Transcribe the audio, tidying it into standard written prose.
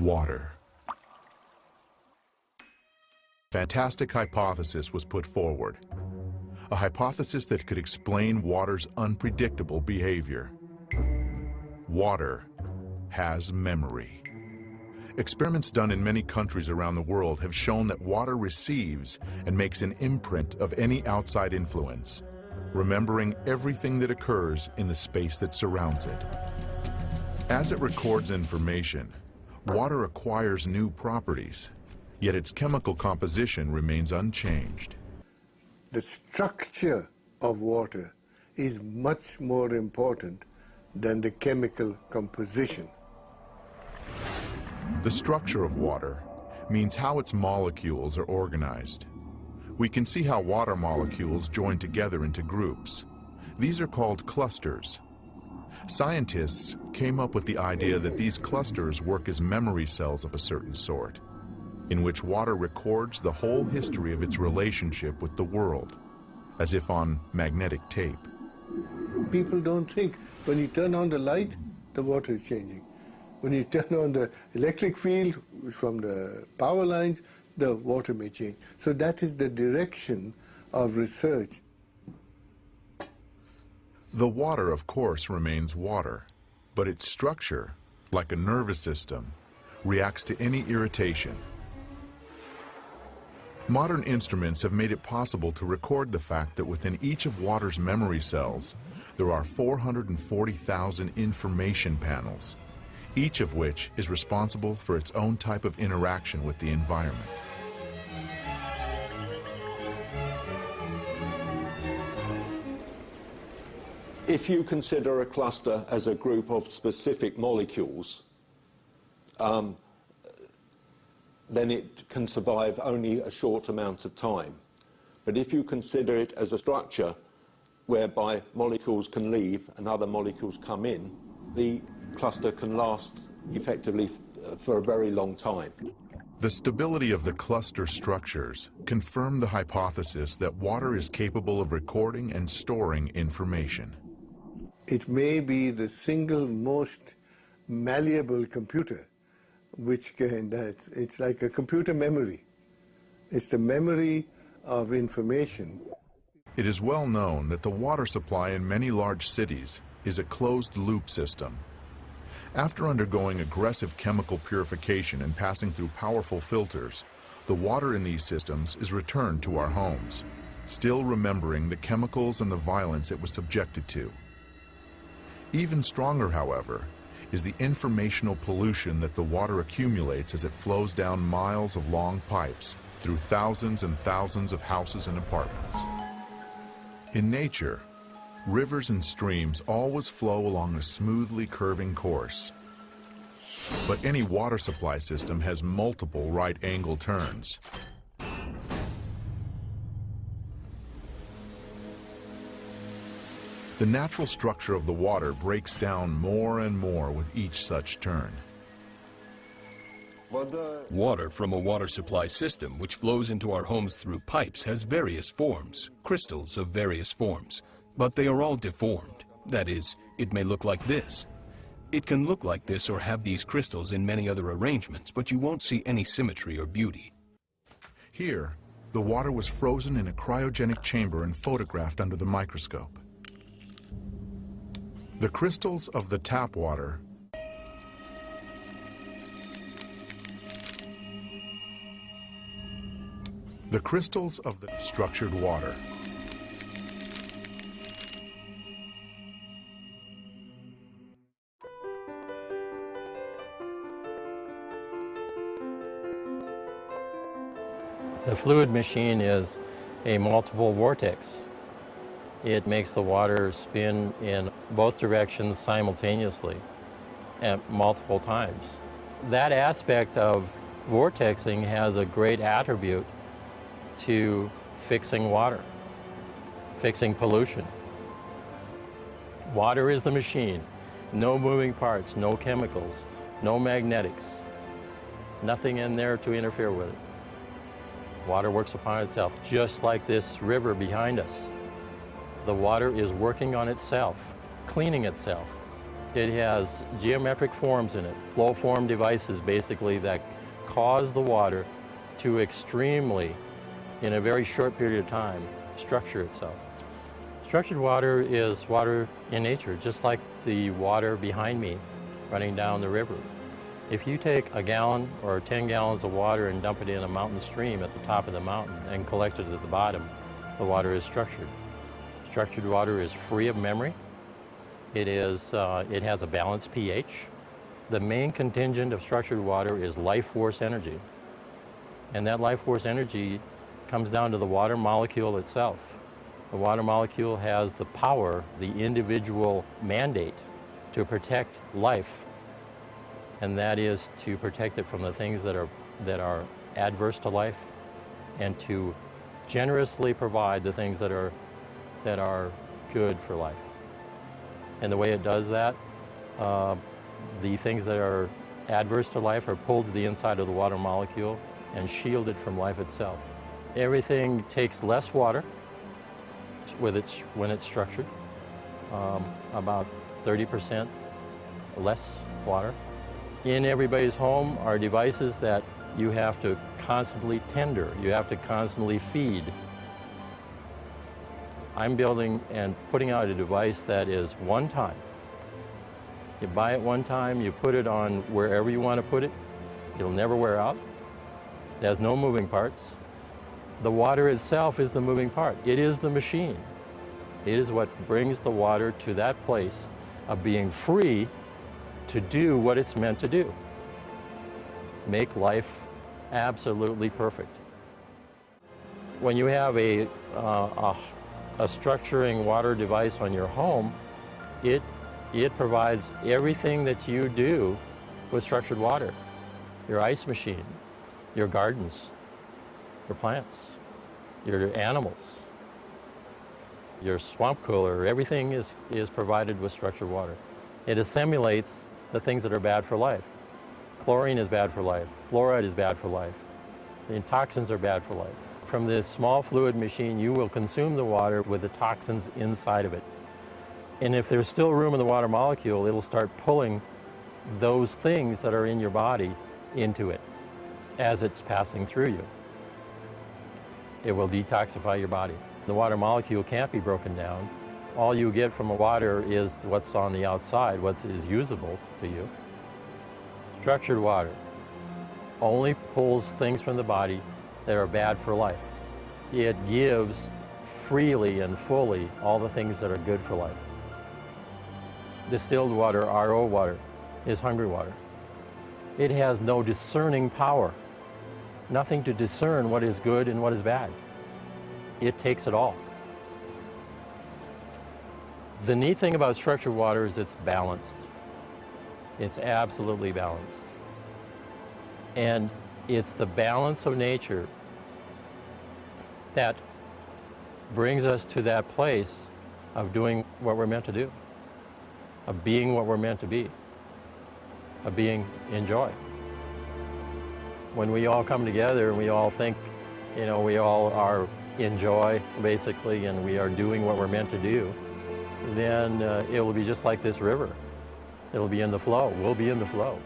Water. Fantastic hypothesis was put forward. A hypothesis that could explain water's unpredictable behavior. Water has memory. Experiments done in many countries around the world have shown that water receives and makes an imprint of any outside influence, remembering everything that occurs in the space that surrounds it. As it records information, water acquires new properties, yet its chemical composition remains unchanged. The structure of water is much more important than the chemical composition. The structure of water means how its molecules are organized. We can see how water molecules join together into groups. These are called clusters. Scientists came up with the idea that these clusters work as memory cells of a certain sort, in which water records the whole history of its relationship with the world, as if on magnetic tape. People don't think when you turn on the light, the water is changing. When you turn on the electric field from the power lines, the water may change. So that is the direction of research. The water, of course, remains water, but its structure, like a nervous system, reacts to any irritation. Modern instruments have made it possible to record the fact that within each of water's memory cells, there are 440,000 information panels, each of which is responsible for its own type of interaction with the environment. If you consider a cluster as a group of specific molecules, then it can survive only a short amount of time. But if you consider it as a structure whereby molecules can leave and other molecules come in, the cluster can last effectively for a very long time. The stability of the cluster structures confirm the hypothesis that water is capable of recording and storing information. It may be the single most malleable computer, which it's like a computer memory. It's the memory of information. It is well known that the water supply in many large cities is a closed-loop system. After undergoing aggressive chemical purification and passing through powerful filters, the water in these systems is returned to our homes, still remembering the chemicals and the violence it was subjected to. Even stronger, however, is the informational pollution that the water accumulates as it flows down miles of long pipes through thousands and thousands of houses and apartments. In nature, rivers and streams always flow along a smoothly curving course. But any water supply system has multiple right-angle turns. The natural structure of the water breaks down more and more with each such turn. Water from a water supply system which flows into our homes through pipes has various forms, crystals of various forms, but they are all deformed. That is, it may look like this. It can look like this or have these crystals in many other arrangements, but you won't see any symmetry or beauty. Here, the water was frozen in a cryogenic chamber and photographed under the microscope. The crystals of the tap water the crystals of the structured water. The fluid machine is a multiple vortex. It makes the water spin in both directions simultaneously at multiple times. That aspect of vortexing has a great attribute to fixing water, fixing pollution. Water is the machine. No moving parts, no chemicals, no magnetics, nothing in there to interfere with it. Water works upon itself, just like this river behind us. The water is working on itself, cleaning itself. It has geometric forms in it, flow form devices basically that cause the water to extremely, in a very short period of time, structure itself. Structured water is water in nature, just like the water behind me running down the river. If you take a gallon or 10 gallons of water and dump it in a mountain stream at the top of the mountain and collect it at the bottom, the water is structured. Structured water is free of memory. It has a balanced pH. The main contingent of structured water is life force energy. And that life force energy comes down to the water molecule itself. The water molecule has the power, the individual mandate to protect life, and that is to protect it from the things that are adverse to life, and to generously provide the things that are good for life. And the way it does that, the things that are adverse to life are pulled to the inside of the water molecule and shielded from life itself. Everything takes less water when it's structured, about 30% less water. In everybody's home are devices that you have to constantly tender, you have to constantly feed. I'm building and putting out a device that is one time. You buy it one time, you put it on wherever you want to put it, it'll never wear out. It has no moving parts. The water itself is the moving part. It is the machine. It is what brings the water to that place of being free to do what it's meant to do. Make life absolutely perfect. When you have a structuring water device on your home, it provides everything that you do with structured water. Your ice machine, your gardens, your plants, your animals, your swamp cooler, everything is provided with structured water. It assimilates the things that are bad for life. Chlorine is bad for life. Fluoride is bad for life. The toxins are bad for life. From this small fluid machine, you will consume the water with the toxins inside of it. And if there's still room in the water molecule, it'll start pulling those things that are in your body into it as it's passing through you. It will detoxify your body. The water molecule can't be broken down. All you get from the water is what's on the outside, what is usable to you. Structured water only pulls things from the body that are bad for life. It gives freely and fully all the things that are good for life. Distilled water, RO water, is hungry water. It has no discerning power, nothing to discern what is good and what is bad. It takes it all. The neat thing about structured water is it's balanced. It's absolutely balanced. And it's the balance of nature that brings us to that place of doing what we're meant to do, of being what we're meant to be, of being in joy. When we all come together and we all think, we all are in joy, basically, and we are doing what we're meant to do, then it will be just like this river. It'll be in the flow. We'll be in the flow.